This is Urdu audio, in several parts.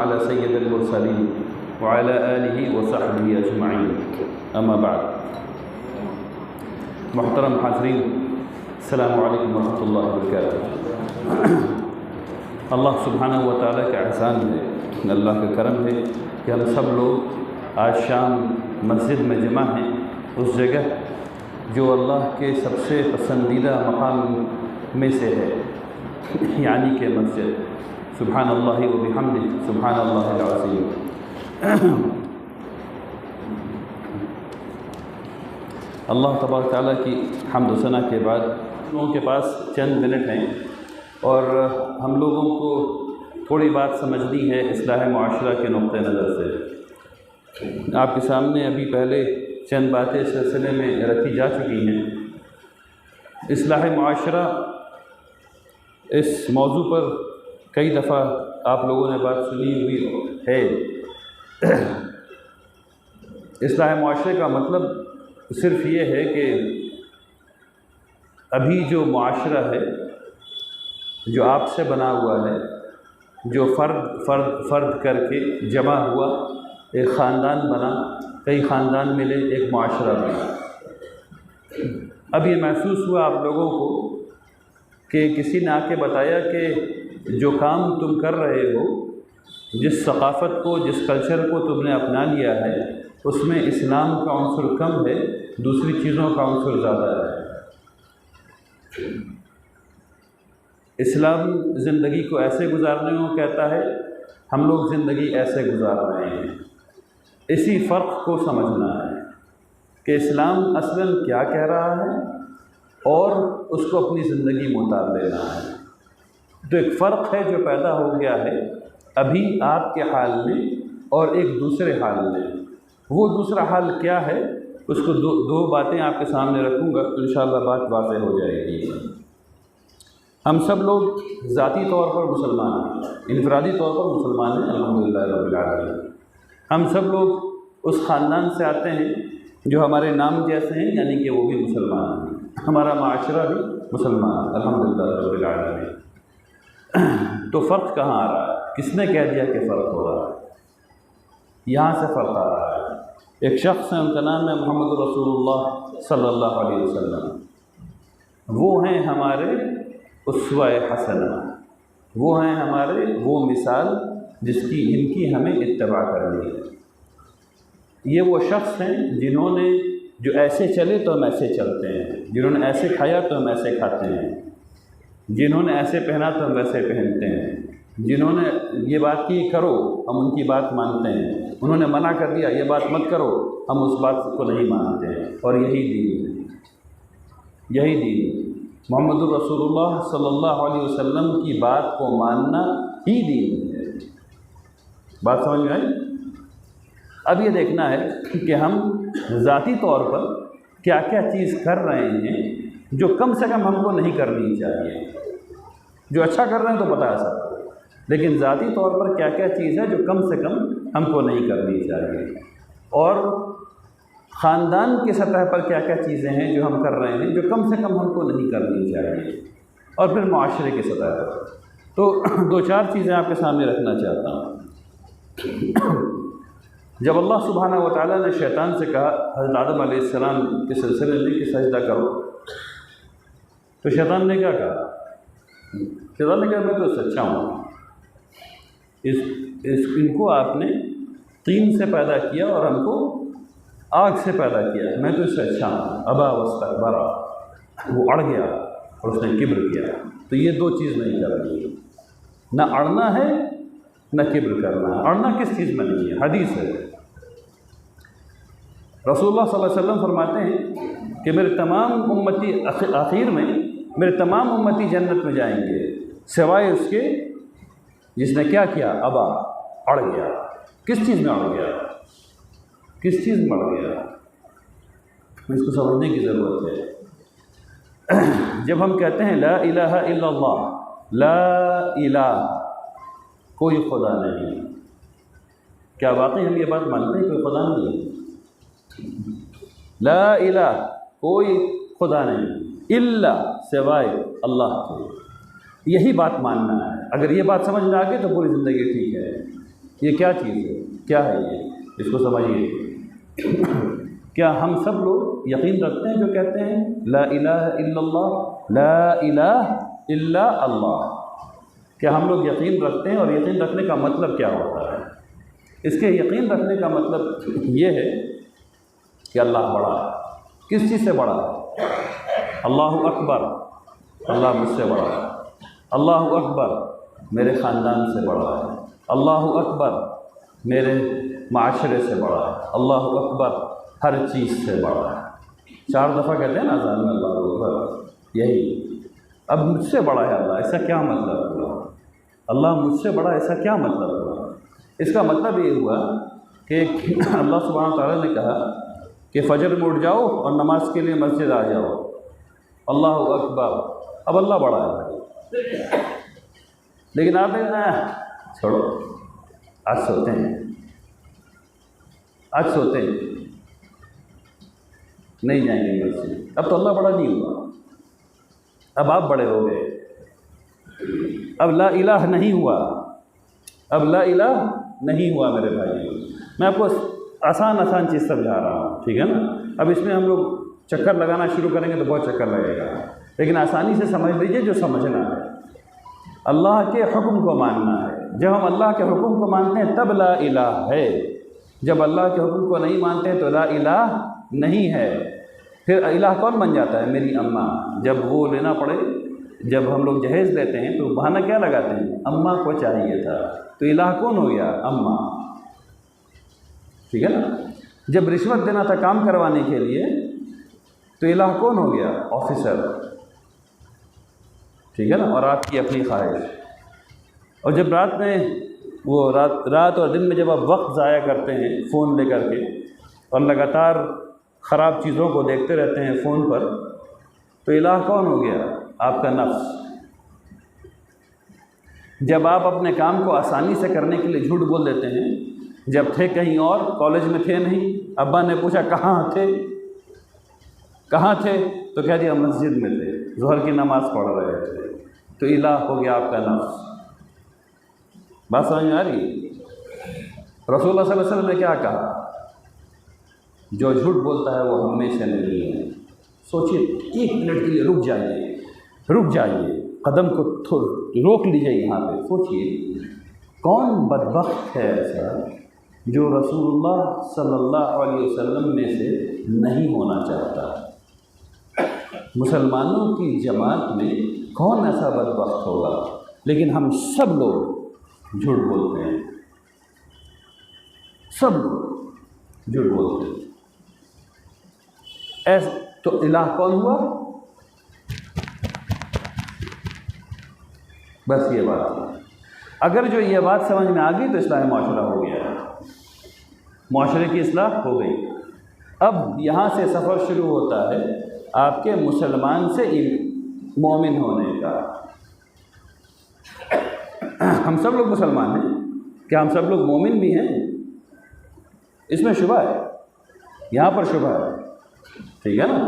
على سید المرسلین وعلى آلہ وصحبہ اجمعین، اما بعد۔ محترم حاضرین، السلام علیکم ورحمۃ اللہ وبرکاتہ۔ اللہ سبحانہ و تعالیٰ کا احسان ہے، اللہ کا کرم ہے کہ ہم سب لوگ آج شام مسجد میں جمع ہیں، اس جگہ جو اللہ کے سب سے پسندیدہ مقام میں سے ہے، یعنی کہ مسجد۔ سبحان اللہ و بحمدہ، سبحان اللہ العظیم۔ اللہ تبارک تعالیٰ کی حمد و ثنا کے بعد لوگوں کے پاس چند منٹ ہیں اور ہم لوگوں کو تھوڑی بات سمجھنی ہے اصلاح معاشرہ کے نقطہ نظر سے۔ آپ کے سامنے ابھی پہلے چند باتیں اس سلسلے میں رکھی جا چکی ہیں۔ اصلاح معاشرہ، اس موضوع پر کئی دفعہ آپ لوگوں نے بات سنی ہوئی ہے۔ اصلاح معاشرے کا مطلب صرف یہ ہے کہ ابھی جو معاشرہ ہے، جو آپ سے بنا ہوا ہے، جو فرد کر کے جمع ہوا، ایک خاندان بنا، کئی خاندان ملے، ایک معاشرہ بنا۔ اب یہ محسوس ہوا آپ لوگوں کو کہ کسی نے آ کے بتایا کہ جو کام تم کر رہے ہو، جس ثقافت کو، جس کلچر کو تم نے اپنا لیا ہے، اس میں اسلام کا عنصر کم ہے، دوسری چیزوں کا عنصر زیادہ ہے۔ اسلام زندگی کو ایسے گزارنے کو کہتا ہے، ہم لوگ زندگی ایسے گزار رہے ہیں۔ اسی فرق کو سمجھنا ہے کہ اسلام اصلاً کیا کہہ رہا ہے اور اس کو اپنی زندگی میں اتار لینا ہے۔ تو ایک فرق ہے جو پیدا ہو گیا ہے ابھی آپ کے حال میں اور ایک دوسرے حال میں۔ وہ دوسرا حال کیا ہے، اس کو دو باتیں آپ کے سامنے رکھوں گا تو انشاءاللہ بات واضح ہو جائے گی۔ ہم سب لوگ ذاتی طور پر مسلمان ہیں، انفرادی طور پر مسلمان ہیں، الحمدللہ رب العالمین۔ ہم سب لوگ اس خاندان سے آتے ہیں جو ہمارے نام جیسے ہیں، یعنی کہ وہ بھی مسلمان ہیں، ہمارا معاشرہ بھی مسلمان، الحمدللہ رب العالمین۔ تو فرق کہاں آ رہا ہے؟ کس نے کہہ دیا کہ فرق ہو رہا ہے؟ یہاں سے فرق آ رہا ہے۔ ایک شخص ہے، ان کا نام ہے محمد رسول اللہ صلی اللہ علیہ وسلم۔ وہ ہیں ہمارے اسوہ حسنہ، وہ ہیں ہمارے وہ مثال جن کی ہمیں اتباع کرنی ہے۔ یہ وہ شخص ہیں جنہوں نے جو ایسے چلے تو ہم ایسے چلتے ہیں، جنہوں نے ایسے کھایا تو ہم ایسے کھاتے ہیں، جنہوں نے ایسے پہنا تو ہم ویسے پہنتے ہیں، جنہوں نے یہ بات کی کرو ہم ان کی بات مانتے ہیں، انہوں نے منع کر دیا یہ بات مت کرو ہم اس بات کو نہیں مانتے ہیں۔ اور یہی دین ہے، یہی دین، محمد الرسول اللہ صلی اللہ علیہ وسلم کی بات کو ماننا ہی دین ہے۔ بات سمجھ میں آئی؟ اب یہ دیکھنا ہے کہ ہم ذاتی طور پر کیا کیا چیز کر رہے ہیں جو کم سے کم ہم کو نہیں کرنی چاہیے۔ جو اچھا کر رہے ہیں تو بتا سکتے، لیکن ذاتی طور پر کیا کیا چیز ہے جو کم سے کم ہم کو نہیں کرنی چاہیے، اور خاندان کی سطح پر کیا کیا چیزیں ہیں جو ہم کر رہے ہیں جو کم سے کم ہم کو نہیں کرنی چاہیے، اور پھر معاشرے کی سطح پر۔ تو دو چار چیزیں آپ کے سامنے رکھنا چاہتا ہوں۔ جب اللہ سبحانہ و تعالیٰ نے شیطان سے کہا حضرت آدم علیہ السلام کے سلسلے میں کہ سجدہ کرو، تو شیطان نے کیا کہا؟ شیطان نے کہا میں تو اس سے اچھا ہوں، ان کو آپ نے طین سے پیدا کیا اور ہم کو آگ سے پیدا کیا، میں تو اس سے اچھا ہوں۔ ابا واستکبر، وہ اڑ گیا اور اس نے کبر کیا۔ تو یہ دو چیز نہیں کرنی، نہ اڑنا ہے نہ کبر کرنا ہے۔ اڑنا کس چیز میں نہیں ہے؟ حدیث ہے، رسول اللہ صلی اللہ علیہ وسلم فرماتے ہیں کہ میرے تمام امتی آخر میں میرے تمام امتی جنت میں جائیں گے سوائے اس کے جس نے کیا کیا؟ ابا، اڑ گیا۔ کس چیز میں اڑ گیا؟ کس چیز میں اڑ گیا؟ اس کو سمجھنے کی ضرورت ہے۔ جب ہم کہتے ہیں لا الہ الا اللہ، لا الہ، کوئی خدا نہیں، کیا واقعی ہم یہ بات مانتے ہیں کوئی خدا نہیں؟ لا الہ، کوئی خدا نہیں، الا، سوائے اللہ کے، یہی بات ماننا ہے۔ اگر یہ بات سمجھ میں آ گئی تو پوری زندگی ٹھیک ہے۔ یہ کیا چیز ہے؟ کیا ہے یہ؟ اس کو سمجھیے۔ کیا ہم سب لوگ یقین رکھتے ہیں جو کہتے ہیں لا الہ الا اللہ، لا الہ الا اللہ؟ کیا ہم لوگ یقین رکھتے ہیں؟ اور یقین رکھنے کا مطلب کیا ہوتا ہے؟ اس کے یقین رکھنے کا مطلب یہ ہے کہ اللہ بڑا ہے۔ کس چیز سے بڑا ہے؟ اللہ اکبر، اللہ مجھ سے بڑا ہے۔ اللہ اکبر، میرے خاندان سے بڑا ہے۔ اللہ اکبر، میرے معاشرے سے بڑا ہے۔ اللہ اکبر، ہر چیز سے بڑا ہے۔ 4 دفعہ کہتے ہیں نا اذان میں اللہ اکبر، یہی۔ اب مجھ سے بڑا ہے اللہ، ایسا کیا مطلب ہوا؟ اللہ مجھ سے بڑا، ایسا کیا مطلب ہوا؟ اس کا مطلب یہ ہوا کہ اللہ سبحانہ تعالیٰ نے کہا کہ فجر میں اٹھ جاؤ اور نماز کے لیے مسجد آ جاؤ، اللہ اکبر۔ اب اللہ بڑا ہے، لیکن آپ نے چھوڑو، آج سوتے ہیں، آج سوتے ہیں، نہیں جائیں گے مسجد۔ اب تو اللہ بڑا نہیں ہوا، اب آپ بڑے ہو گئے، اب لا الہ نہیں ہوا، اب لا الہ نہیں ہوا میرے بھائی۔ میں آپ کو آسان چیز سمجھا رہا ہوں، ٹھیک ہے نا؟ اب اس میں ہم لوگ چکر لگانا شروع کریں گے تو بہت چکر لگے گا، لیکن آسانی سے سمجھ لیجئے جو سمجھنا ہے۔ اللہ کے حکم کو ماننا ہے۔ جب ہم اللہ کے حکم کو مانتے ہیں تب لا الہ ہے، جب اللہ کے حکم کو نہیں مانتے تو لا الہ نہیں ہے۔ پھر الہ کون بن جاتا ہے؟ میری اماں۔ جب وہ لینا پڑے، جب ہم لوگ جہیز لیتے ہیں تو بہانہ کیا لگاتے ہیں؟ اماں کو چاہیے تھا، تو الہ کون ہو گیا؟ اماں، ٹھیک ہے نا؟ جب رشوت دینا تھا کام کروانے کے لیے تو الہ کون ہو گیا؟ آفیسر، ٹھیک ہے نا؟ اور آپ کی اپنی خواہش۔ اور جب رات میں وہ رات اور دن میں جب آپ وقت ضائع کرتے ہیں فون لے کر کے اور لگاتار خراب چیزوں کو دیکھتے رہتے ہیں فون پر، تو الہ کون ہو گیا؟ آپ کا نفس۔ جب آپ اپنے کام کو آسانی سے کرنے کے لیے جھوٹ بول دیتے ہیں، جب تھے کہیں اور، کالج میں تھے نہیں، ابا نے پوچھا کہاں تھے، کہاں تھے، تو کہہ دیا مسجد میں تھے، ظہر کی نماز پڑھ رہے تھے، تو الہ ہو گیا آپ کا نفس۔ بات سمجھ میں آ رہی؟ رسول اللہ صلی اللہ علیہ وسلم نے کیا کہا؟ جو جھوٹ بولتا ہے وہ ہم میں سے نہیں ہے۔ سوچیے، 1 منٹ کے لیے رک جائیے، قدم کو روک لیجیے یہاں پہ، سوچیے کون بدبخت ہے ایسا جو رسول اللہ صلی اللہ علیہ وسلم میں سے نہیں ہونا چاہتا؟ مسلمانوں کی جماعت میں کون ایسا بدبخت ہوگا؟ لیکن ہم سب لوگ جھوٹ بولتے ہیں، سب لوگ جھوٹ بولتے ہیں۔ ایسا تو الہ کون ہوا؟ بس یہ بات ہے۔ اگر جو یہ بات سمجھ میں آ گئی تو اصلاح معاشرہ ہو گیا، معاشرے کی اصلاح ہو گئی۔ اب یہاں سے سفر شروع ہوتا ہے آپ کے مسلمان سے مومن ہونے کا۔ ہم سب لوگ مسلمان ہیں، کیا ہم سب لوگ مومن بھی ہیں؟ اس میں شبہ ہے، یہاں پر شبہ ہے، ٹھیک ہے نا؟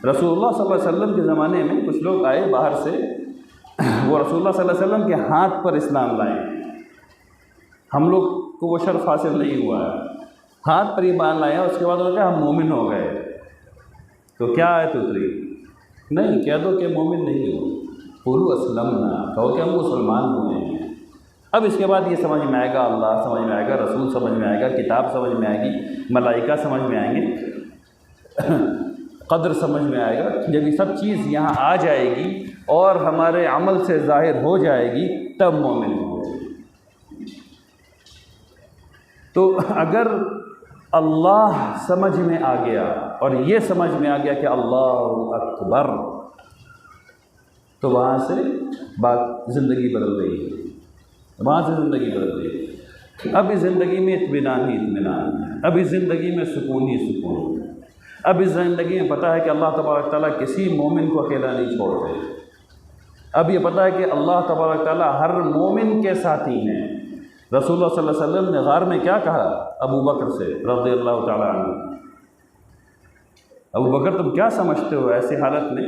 رسول اللہ صلی اللہ علیہ وسلم کے زمانے میں کچھ لوگ آئے باہر سے، وہ رسول اللہ صلی اللہ علیہ وسلم کے ہاتھ پر اسلام لائے۔ ہم لوگ کو وہ شرف حاصل نہیں ہوا ہے، ہاتھ پر ایمان لایا، اس کے بعد وہ کہا ہم مومن ہو گئے۔ تو کیا آیت اتری؟ نہیں، کہہ دو کہ مومن نہیں ہو، قولوا اسلمنا، کہو کہ ہم مسلمان ہوئے ہیں۔ اب اس کے بعد یہ سمجھ میں آئے گا، اللہ سمجھ میں آئے گا، رسول سمجھ میں آئے گا، کتاب سمجھ میں آئے گی، ملائکہ سمجھ میں آئیں گے، قدر سمجھ میں آئے گا۔ جب یہ سب چیز یہاں آ جائے گی اور ہمارے عمل سے ظاہر ہو جائے گی تب مومن ہو۔ تو اگر اللہ سمجھ میں آ گیا اور یہ سمجھ میں آ گیا کہ اللہ اکبر، تو وہاں سے بات زندگی بدل گئی ہے، وہاں سے زندگی بدل گئی۔ اب اس زندگی میں اطمینان ہی اطمینان ہے، اب اس زندگی میں سکون ہی سکون ہے، اب اس زندگی میں پتہ ہے کہ اللہ تبارک تعالیٰ کسی مومن کو اکیلا نہیں چھوڑتے۔ اب یہ پتہ ہے کہ اللہ تبارک تعالیٰ ہر مومن کے ساتھی ہیں۔ رسول اللہ صلی اللہ علیہ وسلم نے غار میں کیا کہا ابو بکر سے رضی اللہ تعالیٰ عنہ؟ ابو بکر تم کیا سمجھتے ہو ایسی حالت میں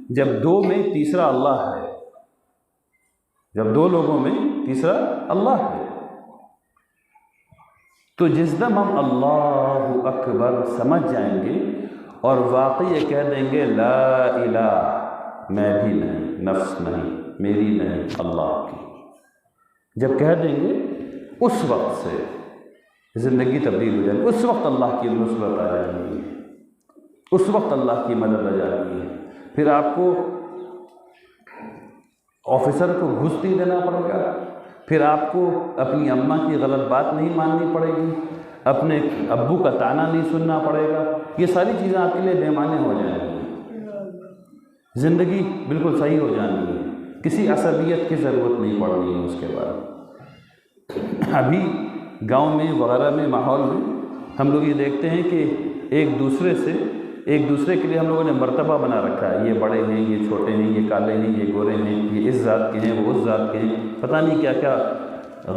جب 2 میں تیسرا اللہ ہے، جب 2 لوگوں میں تیسرا اللہ ہے؟ تو جس دم ہم اللہ اکبر سمجھ جائیں گے اور واقعی یہ کہہ دیں گے لا الہ، میں بھی نہیں، نفس نہیں، میری نہیں، اللہ کی، جب کہہ دیں گے اس وقت سے زندگی تبدیل ہو جائے گی، اس وقت اللہ کی نصرت آ جائے گی، اس وقت اللہ کی مدد آ جائے گی۔ پھر آپ کو آفیسر کو گھوس نہیں دینا پڑے گا، پھر آپ کو اپنی اماں کی غلط بات نہیں ماننی پڑے گی، اپنے ابو کا طعنہ نہیں سننا پڑے گا، یہ ساری چیزیں آپ کے لیے بے معنی ہو جائیں گی، زندگی بالکل صحیح ہو جانی ہے، کسی عصبیت کی ضرورت نہیں پڑنی ہے اس کے بعد۔ ابھی گاؤں میں وغیرہ میں ماحول میں ہم لوگ یہ دیکھتے ہیں کہ ایک دوسرے کے لیے ہم لوگوں نے مرتبہ بنا رکھا ہے، یہ بڑے ہیں، یہ چھوٹے ہیں، یہ کالے ہیں، یہ گورے ہیں، یہ اس ذات کے ہیں، وہ اس ذات کے ہیں، پتہ نہیں کیا کیا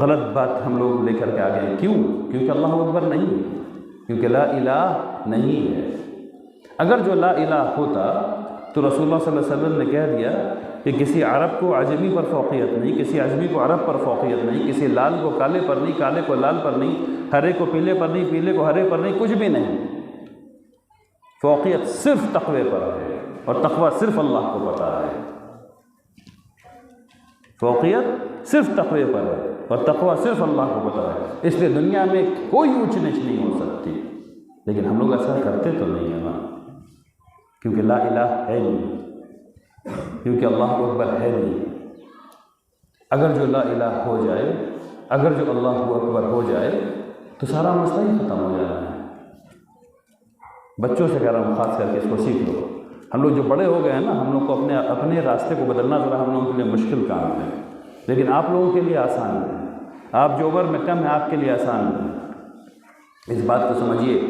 غلط بات ہم لوگ لے کر کے آ گئے ہیں۔ کیوں؟ کیونکہ اللہ اکبر نہیں ہے، کیونکہ لا الہ نہیں ہے۔ اگر جو لا الہ ہوتا تو رسول اللہ صلی اللہ علیہ وسلم نے کہہ دیا کہ کسی عرب کو عجمی پر فوقیت نہیں، کسی عجمی کو عرب پر فوقیت نہیں، کسی لال کو کالے پر نہیں، کالے کو لال پر نہیں، ہرے کو پیلے پر نہیں، پیلے کو ہرے پر نہیں، کچھ بھی نہیں، فوقیت صرف تقوی پر ہے، اور تقوی صرف اللہ کو پتہ ہے، فوقیت صرف تقوی پر ہے اور تقوی صرف اللہ کو پتہ ہے، اس لیے دنیا میں کوئی اونچ نیچ نہیں ہو سکتی، لیکن ہم لوگ ایسا کرتے تو نہیں ہیں نا، کیونکہ لا الہ ہے نہیں، کیونکہ اللہ اکبر ہے نہیں۔ اگر جو لا الہ ہو جائے، اگر جو اللہ اکبر ہو جائے تو سارا مسئلہ ہی ختم ہو جانا ہے۔ بچوں سے کہہ رہا ہوں خاص کر کے، اس کو سیکھ لو۔ ہم لوگ جو بڑے ہو گئے ہیں نا، ہم لوگ کو اپنے راستے کو بدلنا ذرا ہم لوگوں کے لیے مشکل کام ہے، لیکن آپ لوگوں کے لیے آسان ہے، آپ جو عمر میں کم ہیں آپ کے لیے آسان ہے۔ اس بات کو سمجھیے،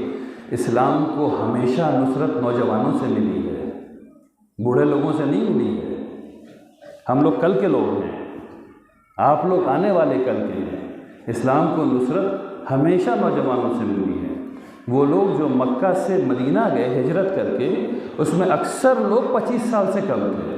اسلام کو ہمیشہ نصرت نوجوانوں سے ملی ہے، بوڑھے لوگوں سے نہیں ملی ہے۔ ہم لوگ کل کے لوگ ہیں، آپ لوگ آنے والے کل کے ہیں۔ اسلام کو نصرت ہمیشہ نوجوانوں سے ملی ہے۔ وہ لوگ جو مکہ سے مدینہ گئے ہجرت کر کے، اس میں اکثر لوگ 25 سال سے کم تھے،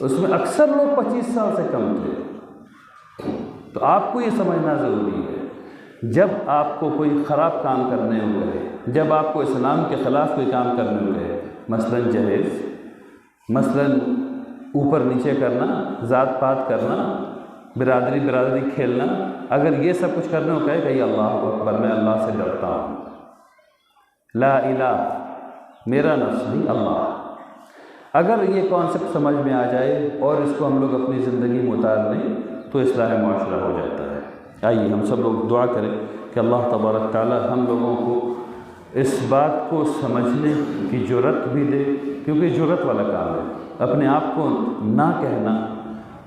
اس میں اکثر لوگ 25 سال سے کم تھے۔ تو آپ کو یہ سمجھنا ضروری ہے، جب آپ کو کوئی خراب کام کرنے ہوئے، جب آپ کو اسلام کے خلاف کوئی کام کرنے ہوئے، مثلاً جہیز، مثلاً اوپر نیچے کرنا، ذات پات کرنا، برادری کھیلنا، اگر یہ سب کچھ کرنے کو کہے کہ اللہ اکبر، میں اللہ سے ڈرتا ہوں، لا الہ، میرا نفس نہیں، اللہ، اگر یہ کانسیپٹ سمجھ میں آ جائے اور اس کو ہم لوگ اپنی زندگی میں اتار لیں تو اصلاح معاشرہ ہو جاتا ہے۔ آئیے ہم سب لوگ دعا کریں کہ اللہ تبارک تعالی ہم لوگوں کو اس بات کو سمجھنے کی جرأت بھی دے، کیونکہ جرأت والا کام ہے، اپنے آپ کو نہ کہنا،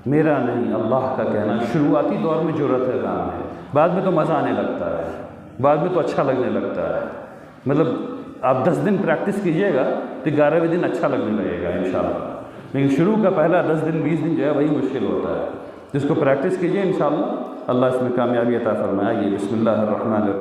میرا نہیں اللہ کا کہنا، شروعاتی دور میں جرأت کا کام ہے، بعد میں تو مزہ آنے لگتا ہے، بعد میں تو اچھا لگنے لگتا ہے، مطلب آپ 10 دن پریکٹس کیجئے گا تو 11ویں دن اچھا لگنے لگے گا انشاءاللہ، لیکن شروع کا پہلا 10 دن 20 دن جو ہے وہی مشکل ہوتا ہے، جس کو پریکٹس کیجئے انشاءاللہ اللہ اس میں کامیابی عطا فرمائے۔ بسم اللہ الرحمن الرحیم۔